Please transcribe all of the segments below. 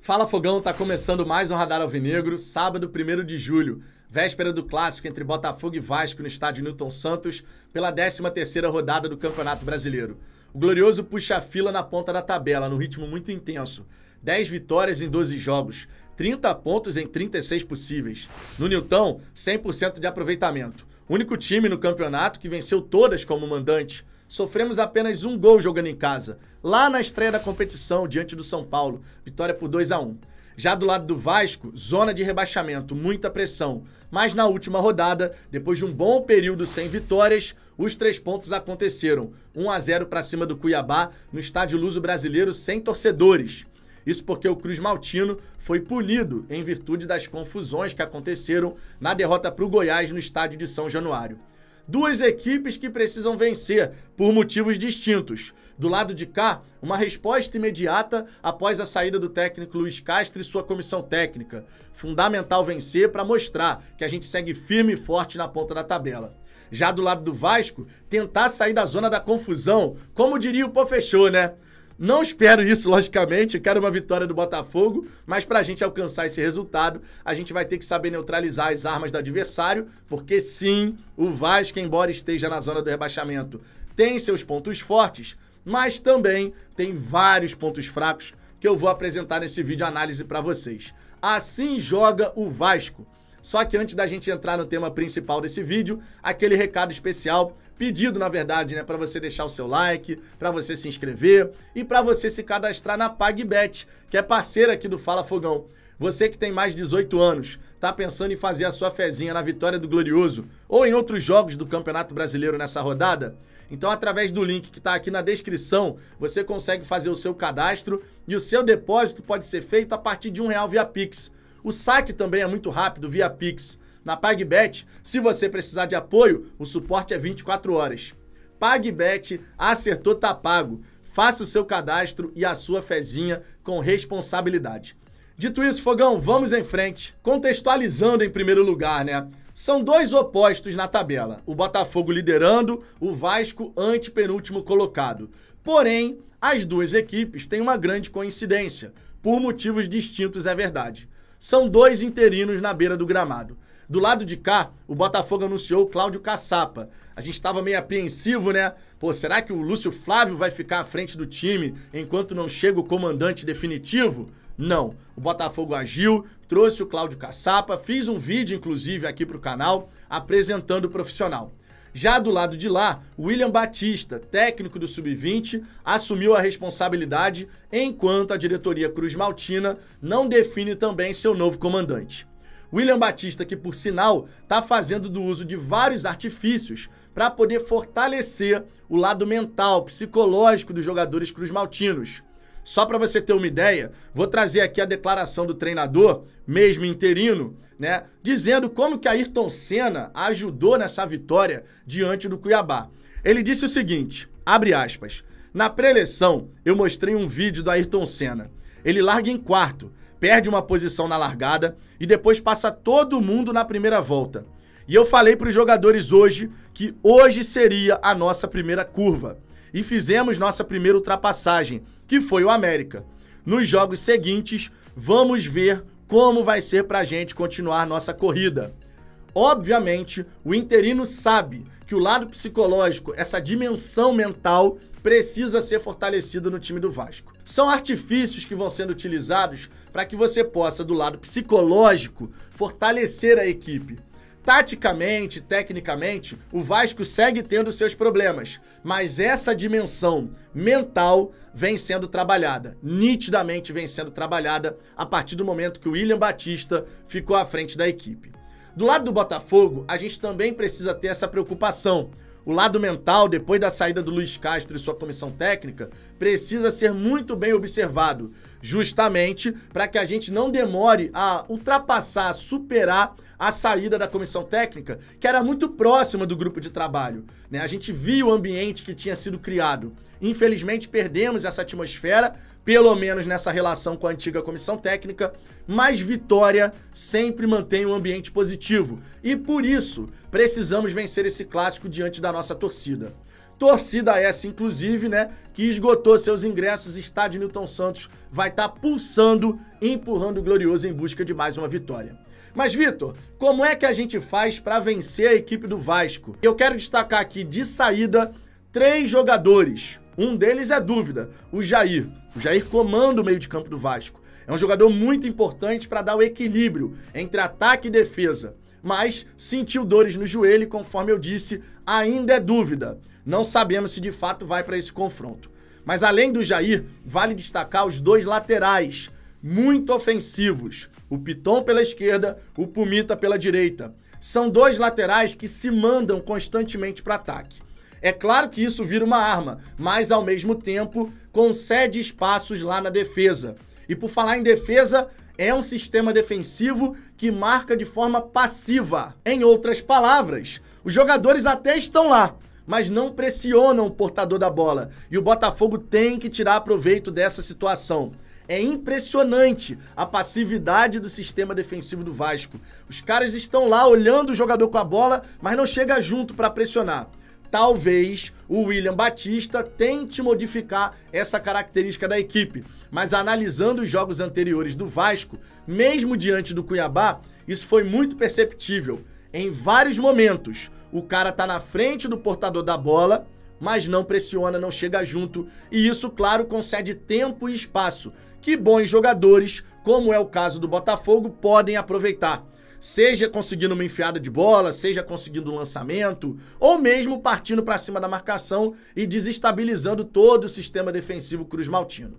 Fala Fogão, tá começando mais um Radar Alvinegro, sábado 1º de julho, véspera do clássico entre Botafogo e Vasco no estádio Newton Santos, pela 13ª rodada do Campeonato Brasileiro. O Glorioso puxa a fila na ponta da tabela, num ritmo muito intenso. 10 vitórias em 12 jogos, 30 pontos em 36 possíveis. No Newton, 100% de aproveitamento. Único time no campeonato que venceu todas como mandante. Sofremos apenas um gol jogando em casa, lá na estreia da competição, diante do São Paulo, vitória por 2-1. Já do lado do Vasco, zona de rebaixamento, muita pressão. Mas na última rodada, depois de um bom período sem vitórias, os 3 pontos aconteceram. 1-0 para cima do Cuiabá, no estádio Luso-Brasileiro, sem torcedores. Isso porque o Cruz Maltino foi punido em virtude das confusões que aconteceram na derrota para o Goiás no estádio de São Januário. Duas equipes que precisam vencer por motivos distintos. Do lado de cá, uma resposta imediata após a saída do técnico Luiz Castro e sua comissão técnica. Fundamental vencer para mostrar que a gente segue firme e forte na ponta da tabela. Já do lado do Vasco, tentar sair da zona da confusão, como diria o Pô Fechou, né? Não espero isso, logicamente, quero uma vitória do Botafogo, mas para a gente alcançar esse resultado, a gente vai ter que saber neutralizar as armas do adversário, porque sim, o Vasco, embora esteja na zona do rebaixamento, tem seus pontos fortes, mas também tem vários pontos fracos que eu vou apresentar nesse vídeo análise para vocês. Assim joga o Vasco. Só que antes da gente entrar no tema principal desse vídeo, aquele recado especial, pedido na verdade, né, para você deixar o seu like, para você se inscrever e para você se cadastrar na PagBet, que é parceira aqui do Fala Fogão. Você que tem mais de 18 anos, tá pensando em fazer a sua fezinha na vitória do Glorioso ou em outros jogos do Campeonato Brasileiro nessa rodada? Então, através do link que tá aqui na descrição, você consegue fazer o seu cadastro e o seu depósito pode ser feito a partir de R$1 via Pix. O saque também é muito rápido via Pix. Na PagBet, se você precisar de apoio, o suporte é 24 horas. PagBet, acertou, tá pago. Faça o seu cadastro e a sua fezinha com responsabilidade. Dito isso, Fogão, vamos em frente. Contextualizando em primeiro lugar, né? São dois opostos na tabela. O Botafogo liderando, o Vasco antepenúltimo colocado. Porém, as duas equipes têm uma grande coincidência. Por motivos distintos, é verdade. São dois interinos na beira do gramado. Do lado de cá, o Botafogo anunciou o Cláudio Caçapa. A gente estava meio apreensivo, né? Pô, será que o Lúcio Flávio vai ficar à frente do time enquanto não chega o comandante definitivo? Não. O Botafogo agiu, trouxe o Cláudio Caçapa, fiz um vídeo, inclusive, aqui para o canal, apresentando o profissional. Já do lado de lá, o William Batista, técnico do Sub-20, assumiu a responsabilidade enquanto a diretoria Cruz Maltina não define também seu novo comandante. William Batista, que por sinal está fazendo do uso de vários artifícios para poder fortalecer o lado mental, psicológico dos jogadores cruzmaltinos. Só para você ter uma ideia, vou trazer aqui a declaração do treinador, mesmo interino, né, dizendo como que Ayrton Senna ajudou nessa vitória diante do Cuiabá. Ele disse o seguinte, abre aspas, na pré-eleição eu mostrei um vídeo do Ayrton Senna. Ele larga em quarto, perde uma posição na largada e depois passa todo mundo na primeira volta. E eu falei para os jogadores hoje que hoje seria a nossa primeira curva. E fizemos nossa primeira ultrapassagem, que foi o América. Nos jogos seguintes, vamos ver como vai ser para a gente continuar nossa corrida. Obviamente, o interino sabe que o lado psicológico, essa dimensão mental, precisa ser fortalecida no time do Vasco. São artifícios que vão sendo utilizados para que você possa, do lado psicológico, fortalecer a equipe. Taticamente, tecnicamente, o Vasco segue tendo seus problemas, mas essa dimensão mental vem sendo trabalhada, nitidamente vem sendo trabalhada a partir do momento que o William Batista ficou à frente da equipe. Do lado do Botafogo, a gente também precisa ter essa preocupação. O lado mental, depois da saída do Luiz Castro e sua comissão técnica, precisa ser muito bem observado, justamente para que a gente não demore a ultrapassar, a superar a saída da comissão técnica, que era muito próxima do grupo de trabalho, né? A gente viu o ambiente que tinha sido criado. Infelizmente, perdemos essa atmosfera, pelo menos nessa relação com a antiga comissão técnica, mas vitória sempre mantém um ambiente positivo. E por isso, precisamos vencer esse clássico diante da nossa torcida. Torcida essa, inclusive, né, que esgotou seus ingressos. Estádio Newton Santos vai estar pulsando, empurrando o Glorioso em busca de mais uma vitória. Mas, Vitor, como é que a gente faz para vencer a equipe do Vasco? Eu quero destacar aqui, de saída, 3 jogadores. Um deles é dúvida, o Jair. O Jair comanda o meio de campo do Vasco. É um jogador muito importante para dar o equilíbrio entre ataque e defesa. Mas sentiu dores no joelho e, conforme eu disse, ainda é dúvida. Não sabemos se de fato vai para esse confronto. Mas além do Jair, vale destacar os 2 laterais, muito ofensivos. O Piton pela esquerda, o Pumita pela direita. São 2 laterais que se mandam constantemente para ataque. É claro que isso vira uma arma, mas ao mesmo tempo concede espaços lá na defesa. E por falar em defesa, é um sistema defensivo que marca de forma passiva. Em outras palavras, os jogadores até estão lá, mas não pressionam o portador da bola. E o Botafogo tem que tirar proveito dessa situação. É impressionante a passividade do sistema defensivo do Vasco. Os caras estão lá olhando o jogador com a bola, mas não chega junto para pressionar. Talvez o William Batista tente modificar essa característica da equipe, mas analisando os jogos anteriores do Vasco, mesmo diante do Cuiabá, isso foi muito perceptível. Em vários momentos, o cara tá na frente do portador da bola, mas não pressiona, não chega junto, e isso, claro, concede tempo e espaço que bons jogadores, como é o caso do Botafogo, podem aproveitar. Seja conseguindo uma enfiada de bola, seja conseguindo um lançamento, ou mesmo partindo para cima da marcação e desestabilizando todo o sistema defensivo cruzmaltino.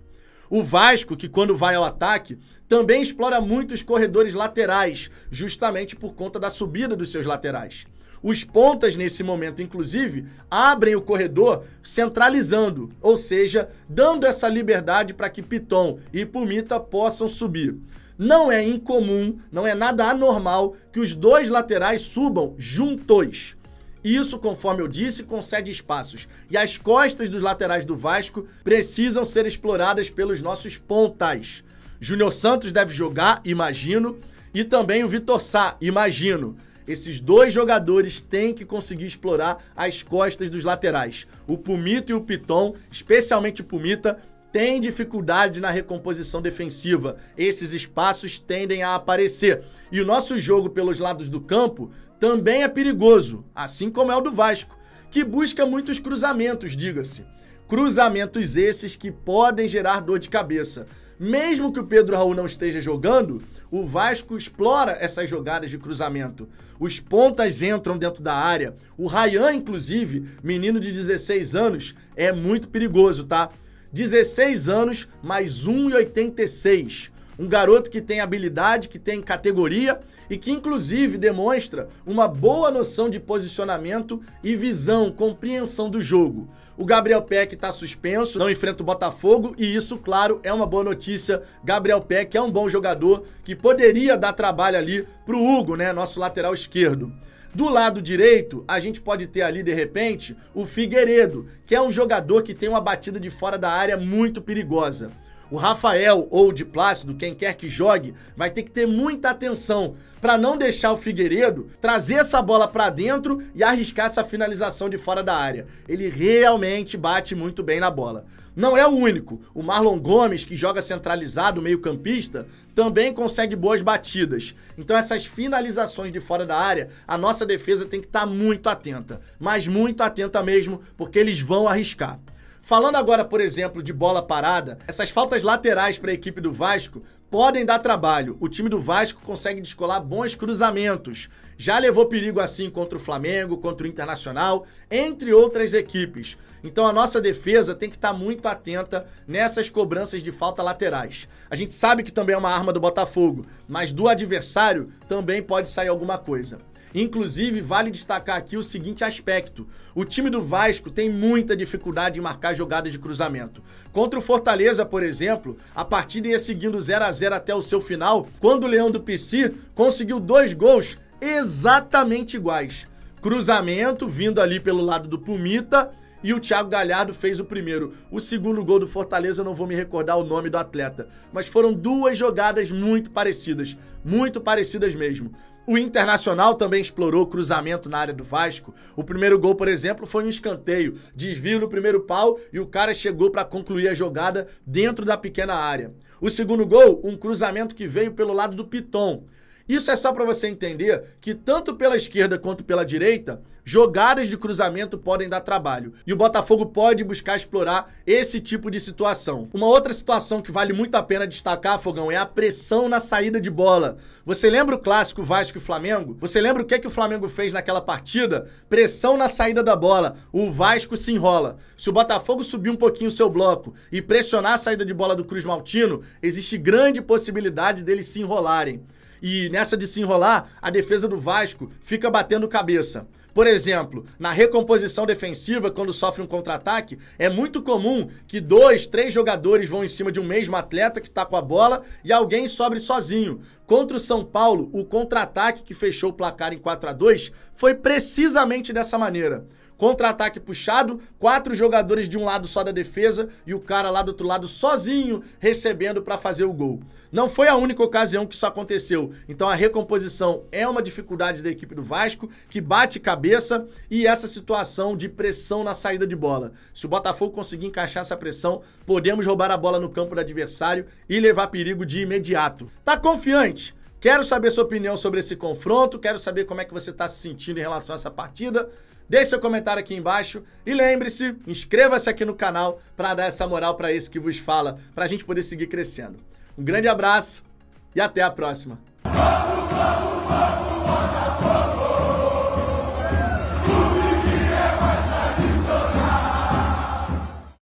O Vasco, que quando vai ao ataque, também explora muito os corredores laterais, justamente por conta da subida dos seus laterais. Os pontas, nesse momento, inclusive, abrem o corredor centralizando, ou seja, dando essa liberdade para que Piton e Pumita possam subir. Não é incomum, não é nada anormal que os 2 laterais subam juntos. Isso, conforme eu disse, concede espaços. E as costas dos laterais do Vasco precisam ser exploradas pelos nossos pontas. Júnior Santos deve jogar, imagino, e também o Vitor Sá, imagino. Esses 2 jogadores têm que conseguir explorar as costas dos laterais. O Pumita e o Piton, especialmente o Pumita, tem dificuldade na recomposição defensiva. Esses espaços tendem a aparecer. E o nosso jogo pelos lados do campo também é perigoso, assim como é o do Vasco, que busca muitos cruzamentos, diga-se. Cruzamentos esses que podem gerar dor de cabeça. Mesmo que o Pedro Raul não esteja jogando, o Vasco explora essas jogadas de cruzamento. Os pontas entram dentro da área. O Ryan, inclusive, menino de 16 anos, é muito perigoso, tá? 16 anos, mais 1,86. Um garoto que tem habilidade, que tem categoria e que, inclusive, demonstra uma boa noção de posicionamento e visão, compreensão do jogo. O Gabriel Peck está suspenso, não enfrenta o Botafogo e isso, claro, é uma boa notícia. Gabriel Peck é um bom jogador que poderia dar trabalho ali pro Hugo, né, nosso lateral esquerdo. Do lado direito, a gente pode ter ali, de repente, o Figueiredo, que é um jogador que tem uma batida de fora da área muito perigosa. O Rafael ou o de Plácido, quem quer que jogue, vai ter que ter muita atenção para não deixar o Figueiredo trazer essa bola para dentro e arriscar essa finalização de fora da área. Ele realmente bate muito bem na bola. Não é o único. O Marlon Gomes, que joga centralizado, meio-campista, também consegue boas batidas. Então essas finalizações de fora da área, a nossa defesa tem que estar muito atenta. Mas muito atenta mesmo, porque eles vão arriscar. Falando agora, por exemplo, de bola parada, essas faltas laterais para a equipe do Vasco podem dar trabalho. O time do Vasco consegue descolar bons cruzamentos. Já levou perigo assim contra o Flamengo, contra o Internacional, entre outras equipes. Então a nossa defesa tem que estar muito atenta nessas cobranças de falta laterais. A gente sabe que também é uma arma do Botafogo, mas do adversário também pode sair alguma coisa. Inclusive, vale destacar aqui o seguinte aspecto. O time do Vasco tem muita dificuldade em marcar jogadas de cruzamento. Contra o Fortaleza, por exemplo, a partida ia seguindo 0 a 0 até o seu final, quando o Leão do Pici conseguiu 2 gols exatamente iguais. Cruzamento vindo ali pelo lado do Pumita e o Thiago Galhardo fez o primeiro. O segundo gol do Fortaleza eu não vou me recordar o nome do atleta, mas foram duas jogadas muito parecidas mesmo. O Internacional também explorou cruzamento na área do Vasco. O primeiro gol, por exemplo, foi um escanteio, desvio no primeiro pau e o cara chegou para concluir a jogada dentro da pequena área. O segundo gol, um cruzamento que veio pelo lado do Piton. Isso é só para você entender que tanto pela esquerda quanto pela direita, jogadas de cruzamento podem dar trabalho. E o Botafogo pode buscar explorar esse tipo de situação. Uma outra situação que vale muito a pena destacar, Fogão, é a pressão na saída de bola. Você lembra o clássico Vasco e Flamengo? Você lembra o que o Flamengo fez naquela partida? Pressão na saída da bola. O Vasco se enrola. Se o Botafogo subir um pouquinho o seu bloco e pressionar a saída de bola do Cruz Maltino, existe grande possibilidade deles se enrolarem. E nessa de se enrolar, a defesa do Vasco fica batendo cabeça. Por exemplo, na recomposição defensiva, quando sofre um contra-ataque, é muito comum que 2, 3 jogadores vão em cima de um mesmo atleta que está com a bola e alguém sobre sozinho. Contra o São Paulo, o contra-ataque que fechou o placar em 4-2 foi precisamente dessa maneira. Contra-ataque puxado, 4 jogadores de um lado só da defesa e o cara lá do outro lado sozinho recebendo para fazer o gol. Não foi a única ocasião que isso aconteceu. Então a recomposição é uma dificuldade da equipe do Vasco, que bate cabeça, e essa situação de pressão na saída de bola. Se o Botafogo conseguir encaixar essa pressão, podemos roubar a bola no campo do adversário e levar perigo de imediato. Tá confiante? Quero saber sua opinião sobre esse confronto, quero saber como é que você está se sentindo em relação a essa partida. Deixe seu comentário aqui embaixo e lembre-se, inscreva-se aqui no canal para dar essa moral para esse que vos fala, para a gente poder seguir crescendo. Um grande abraço e até a próxima.